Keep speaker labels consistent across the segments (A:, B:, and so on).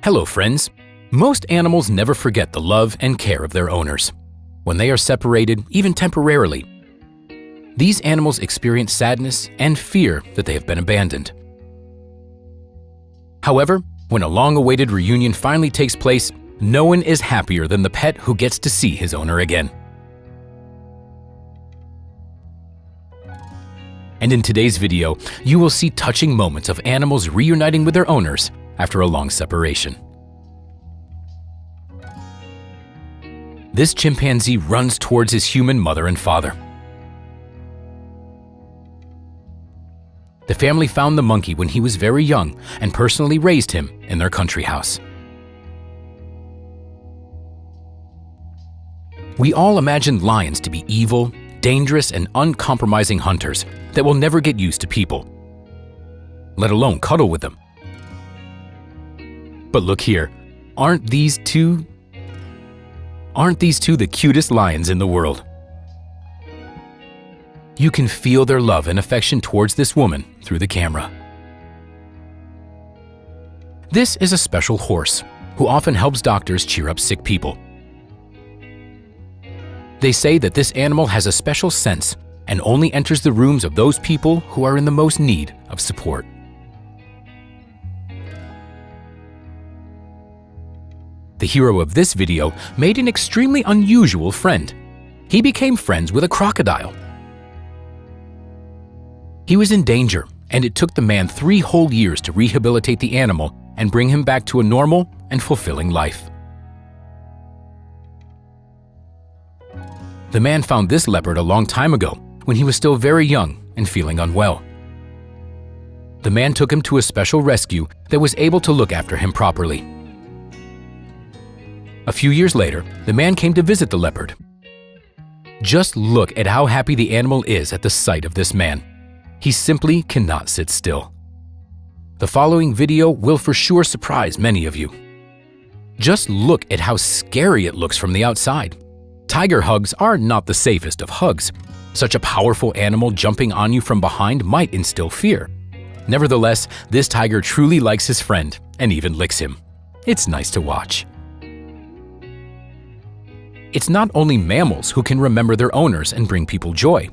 A: Hello, friends. Most animals never forget the love and care of their owners. When they are separated, even temporarily, these animals experience sadness and fear that they have been abandoned. However, when a long-awaited reunion finally takes place, no one is happier than the pet who gets to see his owner again. And in today's video, you will see touching moments of animals reuniting with their owners after a long separation. This chimpanzee runs towards his human mother and father. The family found the monkey when he was very young and personally raised him in their country house. We all imagine lions to be evil, dangerous, and uncompromising hunters that will never get used to people, let alone cuddle with them. But look here, aren't these two the cutest lions in the world? You can feel their love and affection towards this woman through the camera. This is a special horse who often helps doctors cheer up sick people. They say that this animal has a special sense and only enters the rooms of those people who are in the most need of support. The hero of this video made an extremely unusual friend. He became friends with a crocodile. He was in danger, and it took the man 3 whole years to rehabilitate the animal and bring him back to a normal and fulfilling life. The man found this leopard a long time ago when he was still very young and feeling unwell. The man took him to a special rescue that was able to look after him properly. A few years later, the man came to visit the leopard. Just look at how happy the animal is at the sight of this man. He simply cannot sit still. The following video will for sure surprise many of you. Just look at how scary it looks from the outside. Tiger hugs are not the safest of hugs. Such a powerful animal jumping on you from behind might instill fear. Nevertheless, this tiger truly likes his friend and even licks him. It's nice to watch. It's not only mammals who can remember their owners and bring people joy.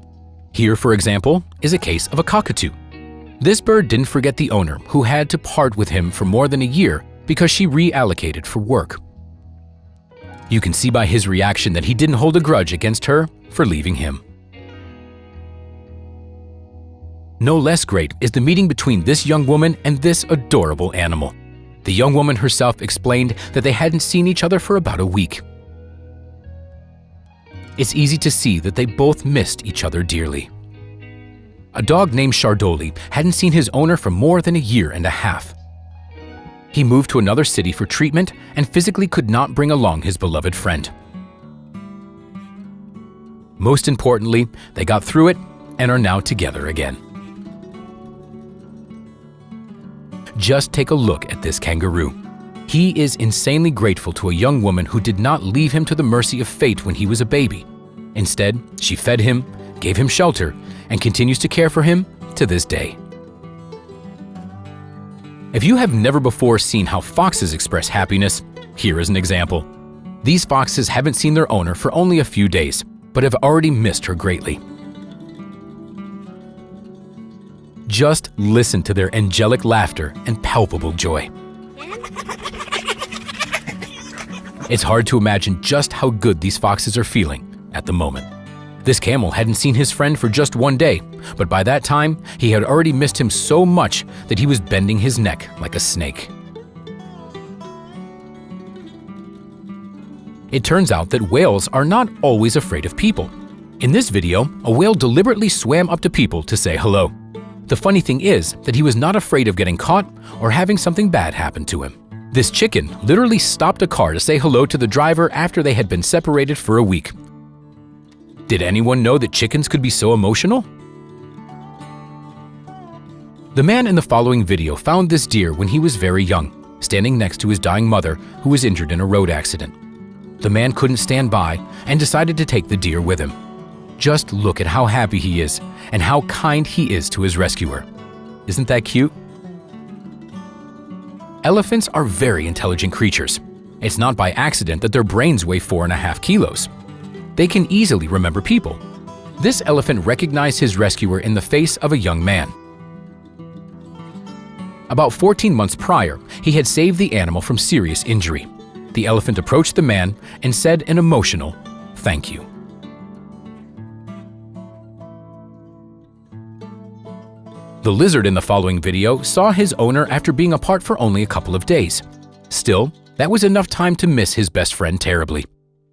A: Here, for example, is a case of a cockatoo. This bird didn't forget the owner who had to part with him for more than a year because she reallocated for work. You can see by his reaction that he didn't hold a grudge against her for leaving him. No less great is the meeting between this young woman and this adorable animal. The young woman herself explained that they hadn't seen each other for about a week. It's easy to see that they both missed each other dearly. A dog named Chardoli hadn't seen his owner for more than a year and a half. He moved to another city for treatment and physically could not bring along his beloved friend. Most importantly, they got through it and are now together again. Just take a look at this kangaroo. He is insanely grateful to a young woman who did not leave him to the mercy of fate when he was a baby. Instead, she fed him, gave him shelter, and continues to care for him to this day. If you have never before seen how foxes express happiness, here is an example. These foxes haven't seen their owner for only a few days, but have already missed her greatly. Just listen to their angelic laughter and palpable joy. It's hard to imagine just how good these foxes are feeling at the moment. This camel hadn't seen his friend for just 1 day, but by that time, he had already missed him so much that he was bending his neck like a snake. It turns out that whales are not always afraid of people. In this video, a whale deliberately swam up to people to say hello. The funny thing is that he was not afraid of getting caught or having something bad happen to him. This chicken literally stopped a car to say hello to the driver after they had been separated for a week. Did anyone know that chickens could be so emotional? The man in the following video found this deer when he was very young, standing next to his dying mother who was injured in a road accident. The man couldn't stand by and decided to take the deer with him. Just look at how happy he is and how kind he is to his rescuer. Isn't that cute? Elephants are very intelligent creatures. It's not by accident that their brains weigh 4.5 kilos. They can easily remember people. This elephant recognized his rescuer in the face of a young man. About 14 months prior, he had saved the animal from serious injury. The elephant approached the man and said an emotional, "Thank you." The lizard in the following video saw his owner after being apart for only a couple of days. Still, that was enough time to miss his best friend terribly.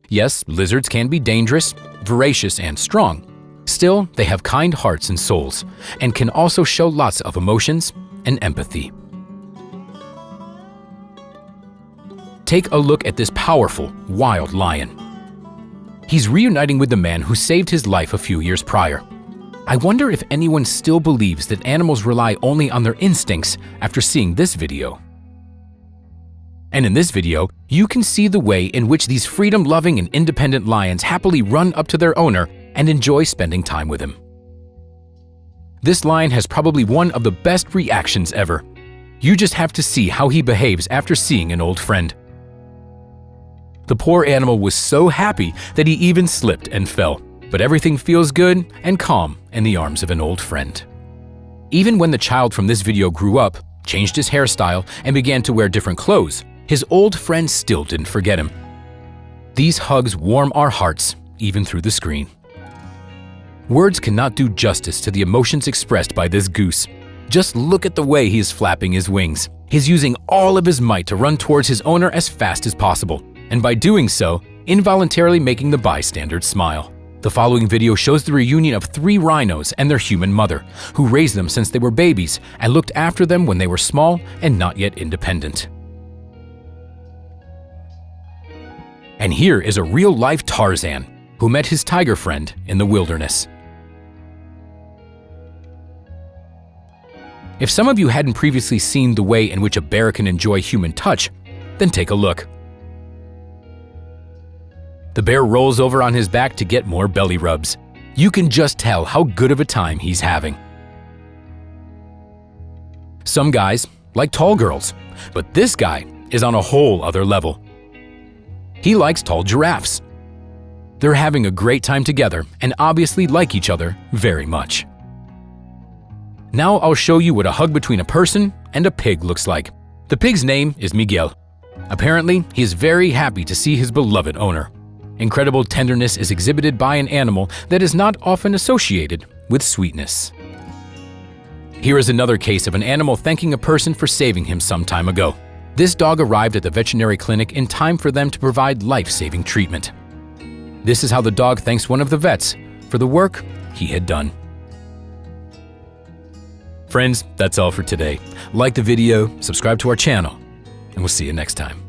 A: Yes, lizards can be dangerous, voracious, and strong. Still, they have kind hearts and souls, and can also show lots of emotions and empathy. Take a look at this powerful, wild lion. He's reuniting with the man who saved his life a few years prior. I wonder if anyone still believes that animals rely only on their instincts after seeing this video. And in this video, you can see the way in which these freedom-loving and independent lions happily run up to their owner and enjoy spending time with him. This lion has probably one of the best reactions ever. You just have to see how he behaves after seeing an old friend. The poor animal was so happy that he even slipped and fell, but everything feels good and calm in the arms of an old friend. Even when the child from this video grew up, changed his hairstyle, and began to wear different clothes, his old friend still didn't forget him. These hugs warm our hearts, even through the screen. Words cannot do justice to the emotions expressed by this goose. Just look at the way he is flapping his wings. He's using all of his might to run towards his owner as fast as possible, and by doing so, involuntarily making the bystanders smile. The following video shows the reunion of 3 rhinos and their human mother, who raised them since they were babies and looked after them when they were small and not yet independent. And here is a real-life Tarzan who met his tiger friend in the wilderness. If some of you hadn't previously seen the way in which a bear can enjoy human touch, then take a look. The bear rolls over on his back to get more belly rubs. You can just tell how good of a time he's having. Some guys like tall girls, but this guy is on a whole other level. He likes tall giraffes. They're having a great time together and obviously like each other very much. Now I'll show you what a hug between a person and a pig looks like. The pig's name is Miguel. Apparently, he is very happy to see his beloved owner. Incredible tenderness is exhibited by an animal that is not often associated with sweetness. Here is another case of an animal thanking a person for saving him some time ago. This dog arrived at the veterinary clinic in time for them to provide life-saving treatment. This is how the dog thanks one of the vets for the work he had done. Friends, that's all for today. Like the video, subscribe to our channel, and we'll see you next time.